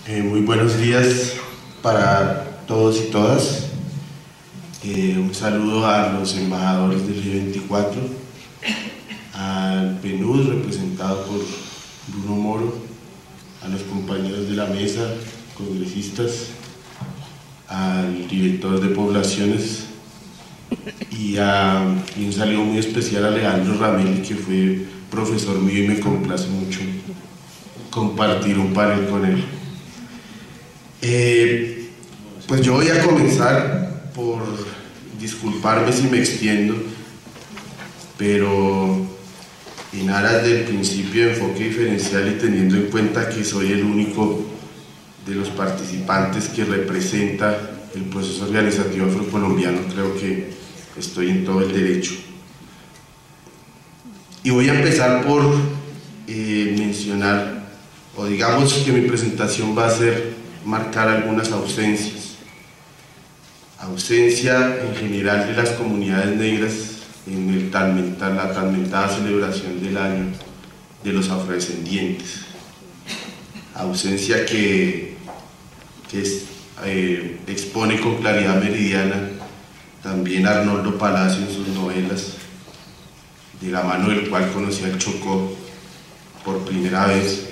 Muy buenos días para todos y todas. Un saludo a los embajadores del G24, al PNUD representado por Bruno Moro, a los compañeros de la mesa, congresistas, al director de poblaciones y un saludo muy especial a Alejandro Ramelli, que fue profesor mío y me complace mucho compartir un panel con él. Pues yo voy a comenzar por disculparme si me extiendo, pero en aras del principio de enfoque diferencial y teniendo en cuenta que soy el único de los participantes que representa el proceso organizativo afrocolombiano, creo que estoy en todo el derecho. Y voy a empezar por mencionar, o digamos que mi presentación va a ser marcar algunas ausencias. Ausencia en general de las comunidades negras en la tan mentada celebración del año de los afrodescendientes. Ausencia que expone con claridad meridiana también Arnoldo Palacio en sus novelas, de la mano del cual conocí al Chocó por primera vez,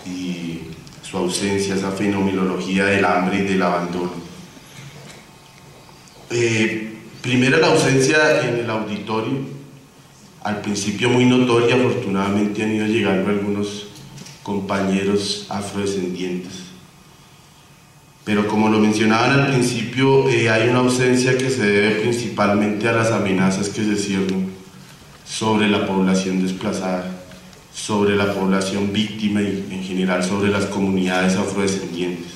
y su ausencia, esa fenomenología del hambre y del abandono. Primero, la ausencia en el auditorio, al principio muy notoria. Afortunadamente han ido llegando algunos compañeros afrodescendientes, pero como lo mencionaban al principio, hay una ausencia que se debe principalmente a las amenazas que se ciernen sobre la población desplazada, sobre la población víctima y en general sobre las comunidades afrodescendientes.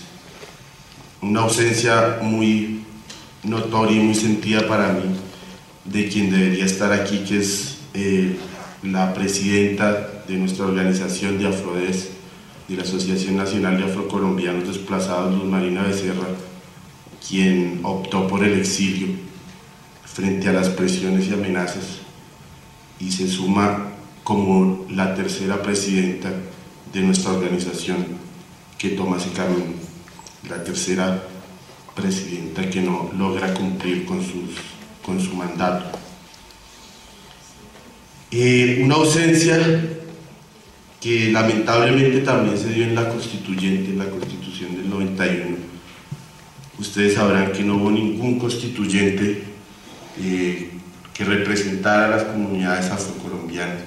Una ausencia muy notoria y muy sentida para mí de quien debería estar aquí, que es la presidenta de nuestra organización de Afrodes, de la Asociación Nacional de Afrocolombianos Desplazados, Luz Marina Becerra, quien optó por el exilio frente a las presiones y amenazas y se suma como la tercera presidenta de nuestra organización que toma ese camino, la tercera presidenta que no logra cumplir con su mandato. Una ausencia que lamentablemente también se dio en la constituyente, en la Constitución del 91. Ustedes sabrán que no hubo ningún constituyente que representara a las comunidades afrocolombianas,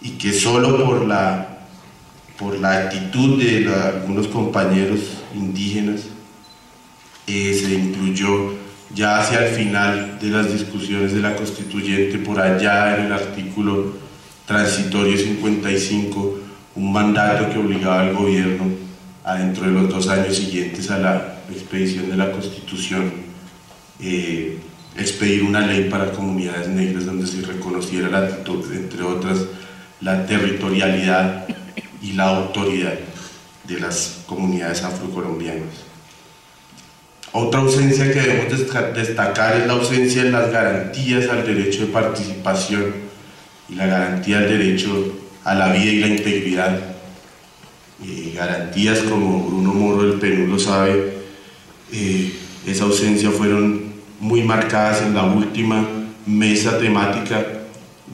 y que solo por la actitud de algunos compañeros indígenas se incluyó ya hacia el final de las discusiones de la constituyente, por allá en el artículo transitorio 55, un mandato que obligaba al gobierno a, dentro de los 2 años siguientes a la expedición de la Constitución, expedir una ley para comunidades negras donde se reconociera la actitud, entre otras, la territorialidad y la autoridad de las comunidades afrocolombianas. Otra ausencia que debemos destacar es la ausencia de las garantías al derecho de participación y la garantía del derecho a la vida y la integridad. Garantías, como Bruno Moro del PNUD lo sabe, esa ausencia fueron muy marcadas en la última mesa temática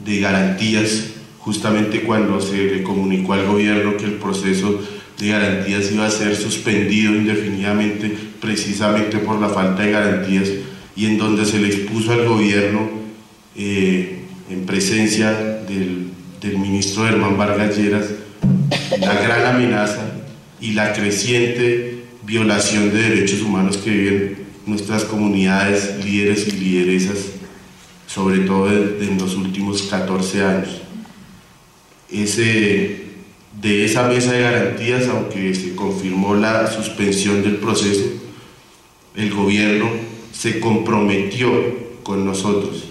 de garantías, justamente cuando se le comunicó al gobierno que el proceso de garantías iba a ser suspendido indefinidamente precisamente por la falta de garantías, y en donde se le expuso al gobierno en presencia del ministro Germán Vargas Lleras la gran amenaza y la creciente violación de derechos humanos que viven nuestras comunidades, líderes y lideresas, sobre todo en los últimos 14 años. De esa mesa de garantías, aunque se confirmó la suspensión del proceso, el gobierno se comprometió con nosotros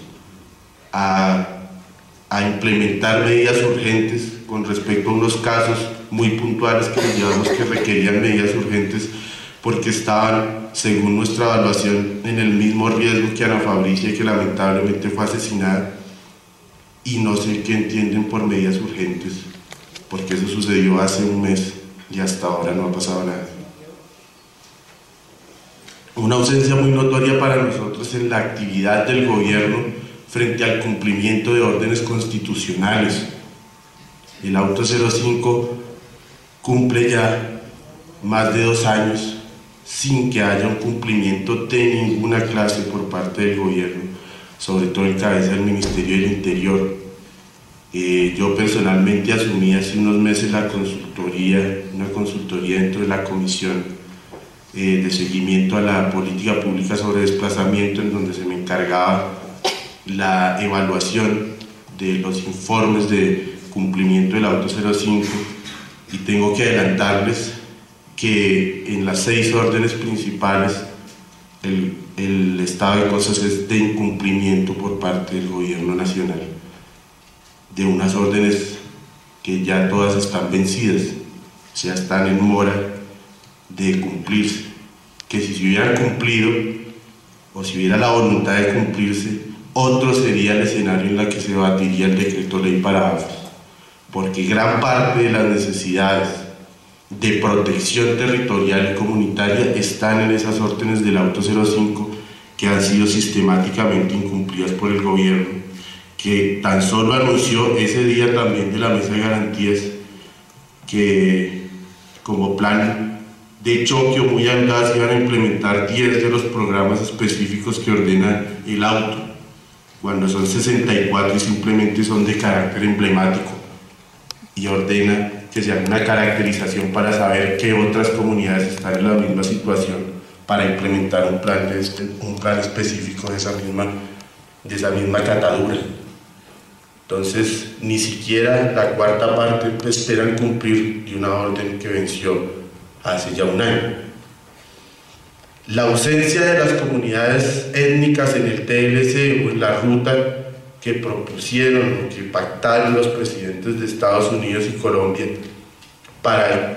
a implementar medidas urgentes con respecto a unos casos muy puntuales que llevamos que requerían medidas urgentes porque estaban, según nuestra evaluación, en el mismo riesgo que Ana Fabricia, que lamentablemente fue asesinada, y no sé qué entienden por medidas urgentes, porque eso sucedió hace un mes y hasta ahora no ha pasado nada. Una ausencia muy notoria para nosotros en la actividad del gobierno frente al cumplimiento de órdenes constitucionales. El Auto 05 cumple ya más de 2 años sin que haya un cumplimiento de ninguna clase por parte del gobierno, sobre todo en cabeza del Ministerio del Interior. Yo personalmente asumí hace unos meses la consultoría, una consultoría dentro de la Comisión de Seguimiento a la Política Pública sobre Desplazamiento, en donde se me encargaba la evaluación de los informes de cumplimiento del Auto 05, y tengo que adelantarles que en las 6 órdenes principales el estado de cosas es de incumplimiento por parte del gobierno nacional, de unas órdenes que ya todas están vencidas, o sea, están en mora de cumplirse, que si se hubieran cumplido o si hubiera la voluntad de cumplirse, otro sería el escenario en el que se debatiría el decreto ley para AFROS, porque gran parte de las necesidades de protección territorial y comunitaria están en esas órdenes del Auto 05 que han sido sistemáticamente incumplidas por el gobierno, que tan solo anunció ese día también de la Mesa de Garantías que como plan de choque o muy audaz iban a implementar 10 de los programas específicos que ordena el auto, cuando son 64 y simplemente son de carácter emblemático, y ordena que se haga una caracterización para saber qué otras comunidades están en la misma situación para implementar un plan específico de esa misma catadura. Entonces, ni siquiera la cuarta parte esperan cumplir de una orden que venció hace ya 1 año. La ausencia de las comunidades étnicas en el TLC o en la ruta que propusieron o que pactaron los presidentes de Estados Unidos y Colombia para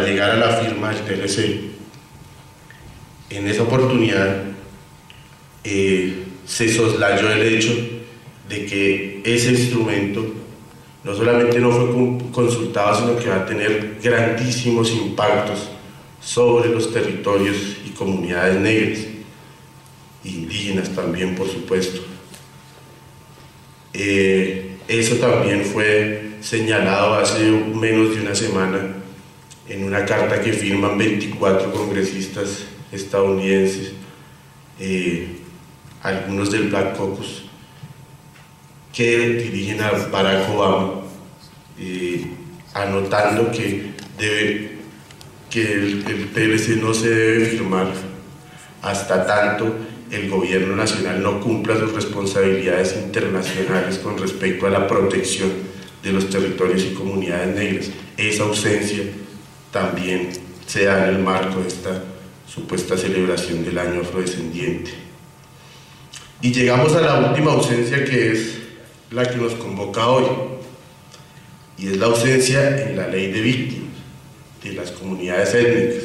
llegar a la firma del TLC. En esa oportunidad se soslayó el hecho de que ese instrumento no solamente no fue consultado, sino que va a tener grandísimos impactos sobre los territorios y comunidades negras, indígenas también, por supuesto. Eso también fue señalado hace menos de una semana en una carta que firman 24 congresistas estadounidenses, algunos del Black Caucus, que dirigen a Barack Obama, anotando que el TLC no se debe firmar hasta tanto el gobierno nacional no cumpla sus responsabilidades internacionales con respecto a la protección de los territorios y comunidades negras. Esa ausencia también se da en el marco de esta supuesta celebración del año afrodescendiente. Y llegamos a la última ausencia, que es la que nos convoca hoy, y es la ausencia en la ley de víctimas de las comunidades étnicas.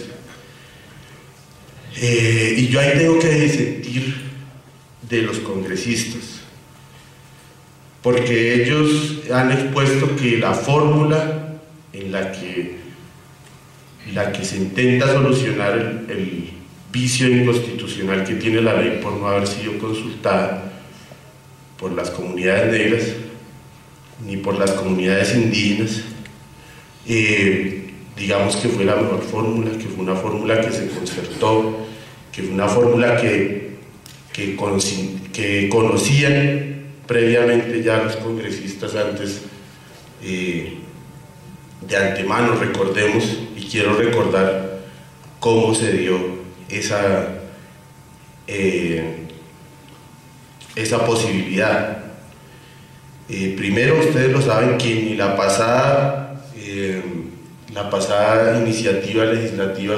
Y yo ahí tengo que disentir de los congresistas, porque ellos han expuesto que la fórmula en la que se intenta solucionar el vicio inconstitucional que tiene la ley por no haber sido consultada por las comunidades negras ni por las comunidades indígenas, digamos que fue la mejor fórmula, que fue una fórmula que se concertó, que fue una fórmula que conocían previamente ya los congresistas antes, de antemano. Recordemos, y quiero recordar cómo se dio esa posibilidad. Primero, ustedes lo saben, que ni la pasada iniciativa legislativa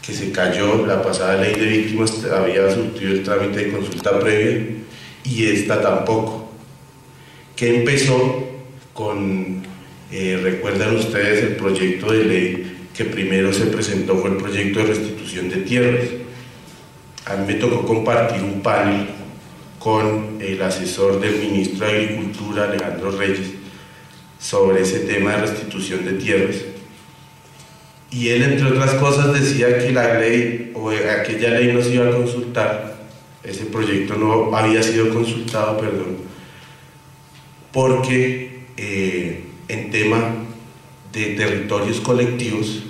que se cayó, la pasada ley de víctimas, había surtido el trámite de consulta previa, y esta tampoco, que empezó con, recuerdan ustedes, el proyecto de ley que primero se presentó fue el proyecto de restitución de tierras. A mí me tocó compartir un panel con el asesor del ministro de Agricultura, Alejandro Reyes, sobre ese tema de restitución de tierras, y él, entre otras cosas, decía que la ley o aquella ley no se iba a consultar, ese proyecto no había sido consultado, perdón, porque en tema de territorios colectivos,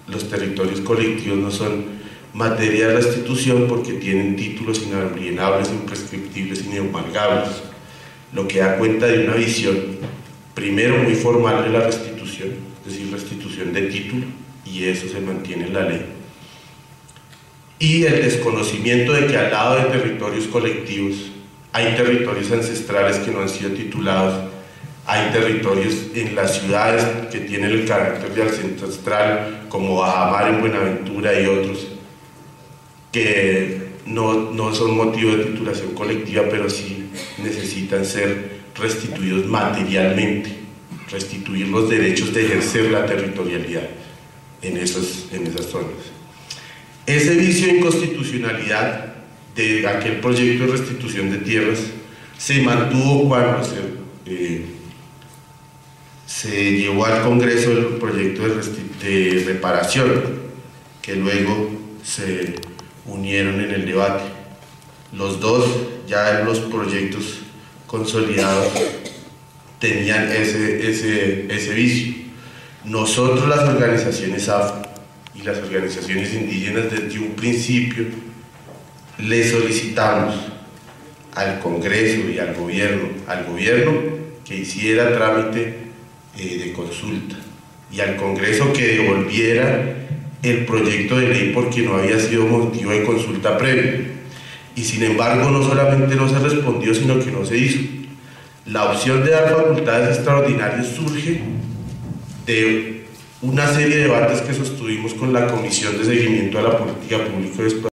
los territorios colectivos no son materia de restitución porque tienen títulos inalienables, imprescriptibles y inembargables, lo que da cuenta de una visión, primero muy formal de la restitución, es decir, restitución de título, y eso se mantiene en la ley, y el desconocimiento de que al lado de territorios colectivos hay territorios ancestrales que no han sido titulados, hay territorios en las ciudades que tienen el carácter de ancestral, como Bajamar en Buenaventura y otros, que no son motivo de titulación colectiva, pero sí necesitan ser restituidos materialmente, restituir los derechos de ejercer la territorialidad en esas zonas. Ese vicio de inconstitucionalidad de aquel proyecto de restitución de tierras se mantuvo cuando se llevó al Congreso el proyecto de reparación, que luego se unieron en el debate. Los dos, ya los proyectos consolidados, tenían ese vicio. Nosotros, las organizaciones afro y las organizaciones indígenas, desde un principio le solicitamos al Congreso y al gobierno que hiciera trámite de consulta, y al Congreso que devolviera el proyecto de ley porque no había sido motivo de consulta previa. Y sin embargo, no solamente no se respondió, sino que no se hizo. La opción de dar facultades extraordinarias surge de una serie de debates que sostuvimos con la Comisión de Seguimiento a la Política Pública de